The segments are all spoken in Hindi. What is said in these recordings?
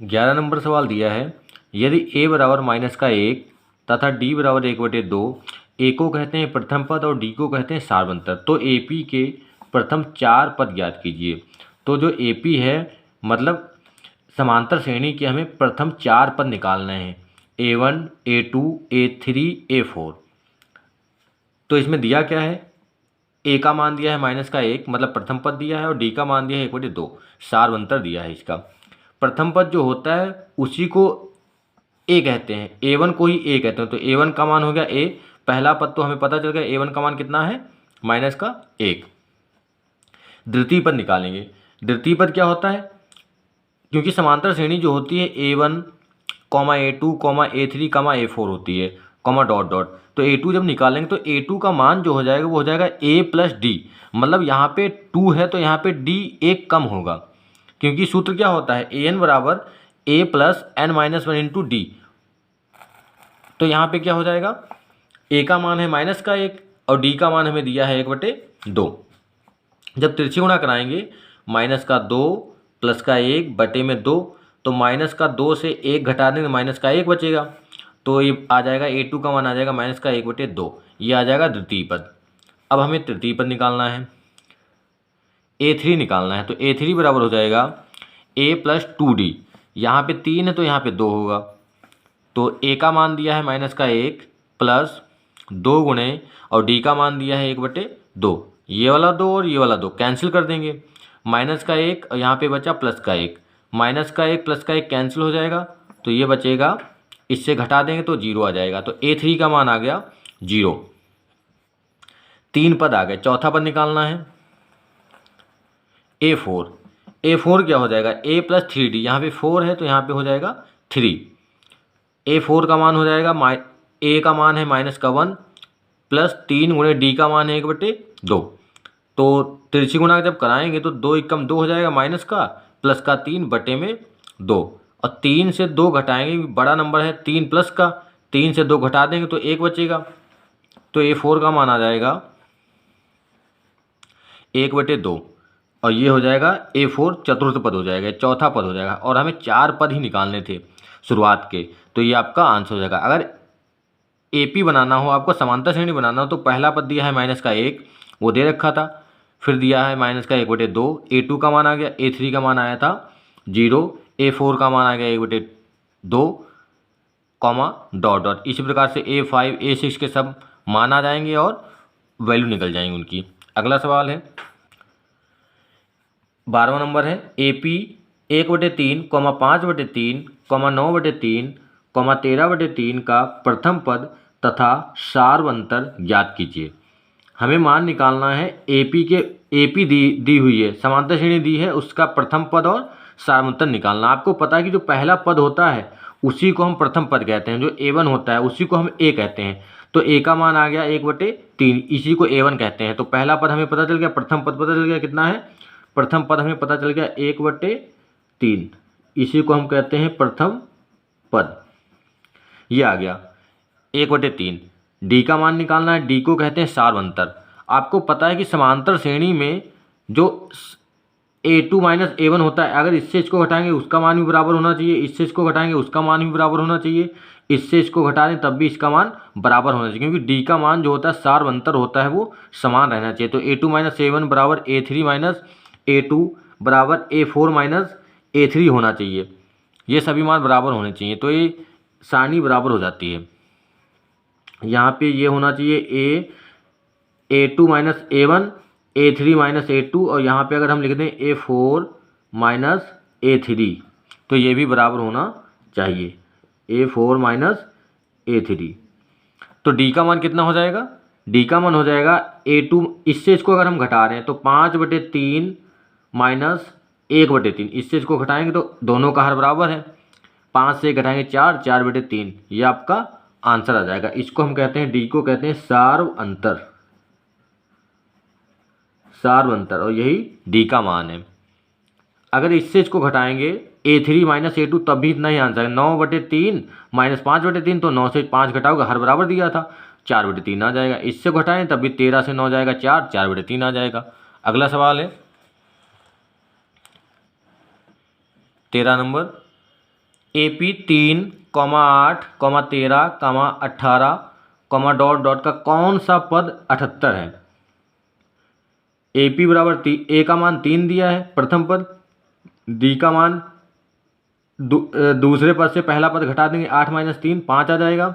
11 नंबर सवाल दिया है, यदि a बराबर माइनस का 1 तथा d बराबर 1/2, a को कहते हैं प्रथम पद और d को कहते हैं सार्वंतर, तो AP के प्रथम 4 पद ज्ञात कीजिए। तो जो AP है मतलब समांतर श्रेणी के हमें प्रथम 4 पद निकालने हैं, A1, A2, A3, A4। तो इसमें दिया क्या है, a का मान दिया है माइनस का 1 मतलब प्रथम पद दिया है, और d का मान दिया है 1/2 सार्वंतर दिया है इसका। प्रथम पद जो होता है उसी को a कहते हैं, a1 को ही a कहते हैं, तो a1 का मान हो गया a। पहला पद तो हमें पता चल गया, a1 का मान कितना है, माइनस का 1। द्वितीय पद निकालेंगे। द्वितीय पद क्या होता है, क्योंकि समांतर श्रेणी जो होती है A1, A2, A3, A4 होती है, कॉमा डॉट डॉट, तो A2 जब निकालेंगे तो A2 का मान जो हो जाएगा वो हो जाएगा A प्लस D, मतलब यहाँ पे 2 है तो यहाँ पे D एक कम होगा, क्योंकि सूत्र क्या होता है, AN बराबर A plus N-1 into D। तो यहाँ पे क्या हो जाएगा, A का मान है माइनस का 1 और D का मान हमें दिया है 1/2। जब तिरछी गुणा कराएंगे, माइनस का 2 प्लस का 1/2, तो माइनस का 2 से 1 घटा देंगे, माइनस का 1 बचेगा, तो ये आ जाएगा A2 का मान आ जाएगा माइनस का 1/2, ये आ जाएगा द्वितीय पद। अब हमें तृतीय पद निकालना है, A3 निकालना है, तो A3 बराबर हो जाएगा A प्लस 2D। यहाँ पे 3 है तो यहाँ पे 2 होगा, तो A का मान दिया है माइनस का 1 प्लस 2 गुणे, और D का मान दिया है 1/2, ये वाला 2 और ये वाला 2 कैंसिल कर देंगे, माइनस का 1 और यहाँ पे बचा प्लस का 1, माइनस का 1 प्लस का 1 कैंसिल हो जाएगा, तो ये बचेगा, इससे घटा देंगे तो 0 आ जाएगा, तो A3 का मान आ गया 0। 3 पद आ गए, चौथा पद निकालना है A4। A4 क्या हो जाएगा, A प्लस 3D, यहाँ पे 4 है तो यहाँ पे हो जाएगा 3। A4 का मान हो जाएगा A का मान है माइनस का 1 प्लस 3 गुणे D का मान है 1/2, तो तिरछी गुणा जब कराएंगे तो 2 एकम 2 हो जाएगा, माइनस का प्लस का 3/2, और 3 से 2 घटाएंगे, बड़ा नंबर है 3 प्लस का, 3 से 2 घटा देंगे तो 1 बचेगा, तो A4 का मान आ जाएगा 1/2, और ये हो जाएगा A4 चतुर्थ पद हो जाएगा, चौथा पद हो जाएगा, और हमें 4 पद ही निकालने थे शुरुआत के, तो ये आपका आंसर हो जाएगा। अगर AP बनाना हो, आपको समांतर श्रेणी बनाना हो, तो पहला पद दिया है माइनस का 1, वो दे रखा था, फिर दिया है माइनस का 1/2, A2 का मान आ गया, A3 का मान आया था 0, A4 का मान आ गया 1/2, कॉमा डॉट डॉट। इसी प्रकार से A5, A6 के सब मान आ जाएंगे और वैल्यू निकल जाएंगी उनकी। अगला सवाल है 12वां नंबर है, AP 1/3, 5/3, 9/3, 13/3 का प्रथम पद तथा सार्वंतर ज्ञात कीजिए। हमें मान निकालना है AP दी हुई है, समांतर श्रेणी दी है, उसका प्रथम पद और सार्वंतर निकालना। आपको पता है कि जो पहला पद होता है उसी को हम प्रथम पद कहते हैं, जो A1 होता है उसी को हम A कहते हैं, तो A का मान आ गया 1/3, इसी को A1 कहते हैं। तो पहला पद हमें पता चल गया, प्रथम पद पता चल गया कितना है, प्रथम पद हमें पता चल गया 1/3, इसी को हम कहते हैं प्रथम पद, ये आ गया 1/3। D का मान निकालना है, D को कहते हैं सार्वंतर। आपको पता है कि समांतर श्रेणी में जो A2 माइनस A1 होता है, अगर इससे इसको घटाएंगे उसका मान भी बराबर होना चाहिए, इससे इसको घटाएंगे उसका मान भी बराबर होना चाहिए, इससे इसको घटा दें तब भी इसका मान बराबर होना चाहिए, क्योंकि D का मान जो होता है सार्वंतर होता है, वो समान रहना चाहिए। तो A2 माइनस A1 बराबर A3 माइनस A2 बराबर A4 माइनस A3 होना चाहिए, ये सभी मान बराबर होने चाहिए, तो ये सारणी बराबर हो जाती है। यहाँ पे ये होना चाहिए A2 minus A1, A3 minus A2, और यहाँ पे अगर हम लिख दें A4 माइनस A3, तो ये भी बराबर होना चाहिए, A4 माइनस A3। तो D का मान कितना हो जाएगा, D का मान हो जाएगा A2, इससे इसको अगर हम घटा रहे हैं तो 5/3 माइनस 1/3, इससे इसको घटाएंगे तो दोनों का हर बराबर है, 5 से घटाएंगे 4, 4/3, ये आपका आंसर आ जाएगा। इसको हम कहते हैं, D को कहते हैं सार्वंतर, सार्वंतर, और यही D का मान है। अगर इससे इसको घटाएंगे A3 माइनस A2 तब भी इतना ही आंसर है, 9/3 माइनस 5/3, तो 9 से 5 घटाओगे हर बराबर दिया था, 4/3 आ जाएगा। इससे घटाएं तब भी 13 से 9 जाएगा 4, 4/3 आ जाएगा। अगला सवाल है 13 नंबर, AP 3,8,13,18, डॉट डॉट का कौन सा पद 78 है। AP बराबर ए का मान 3 दिया है प्रथम पद, डी का मान दूसरे पद से पहला पद घटा देंगे 8 - 3 5 आ जाएगा।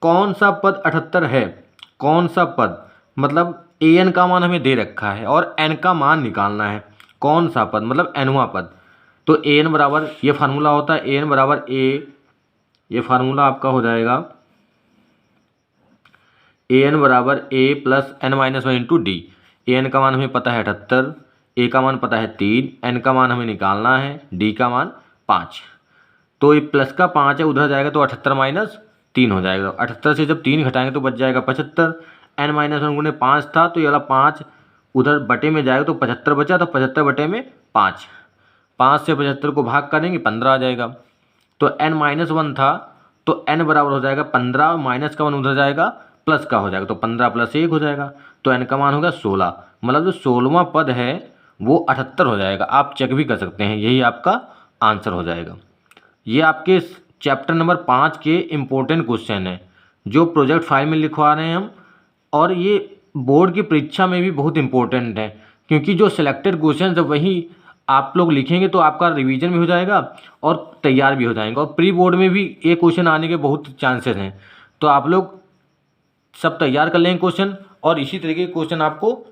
कौन सा पद 78 है, कौन सा पद, मतलब an का मान हमें दे रखा है और n का मान निकालना है। कौन सा पद मतलब nवां पद। तो an बराबर, ये फार्मूला होता है an बराबर a, ये फार्मूला आपका हो जाएगा an बराबर a plus n-1 into D. an का मान हमें पता है 78, a का मान पता है 3, n का मान हमें निकालना है, d का मान 5। तो ये प्लस का 5 है, उधर जाएगा तो 78 - 3 हो जाएगा। 78 से जब 3 घटाएंगे तो बच जाएगा 75। n-1 गुने 5 था तो ये वाला 5 उधर बटे में जाएगा तो 75 बचा, तो 75 बटे में 5, 5 से 75 को भाग करेंगे 15 आ जाएगा। तो n-1 था तो n बराबर हो जाएगा 15, माइनस का 1 उधर जाएगा प्लस का हो जाएगा, तो 15 + 1 हो जाएगा। तो n का मान होगा 16, मतलब जो 16वां पद है वो 78 हो जाएगा। आप चेक भी कर सकते हैं, यही आपका आंसर हो जाएगा। ये आपके चैप्टर नंबर 5 के इम्पोर्टेंट क्वेश्चन हैं जो प्रोजेक्ट फाइल में लिखवा रहे हैं हम, और ये बोर्ड की परीक्षा में भी बहुत इंपॉर्टेंट है, क्योंकि जो सिलेक्टेड क्वेश्चन जब वही आप लोग लिखेंगे तो आपका रिवीजन भी हो जाएगा और तैयार भी हो जाएगा, और प्री बोर्ड में भी ये क्वेश्चन आने के बहुत चांसेस हैं। तो आप लोग सब तैयार कर लेंगे क्वेश्चन, और इसी तरीके के क्वेश्चन आपको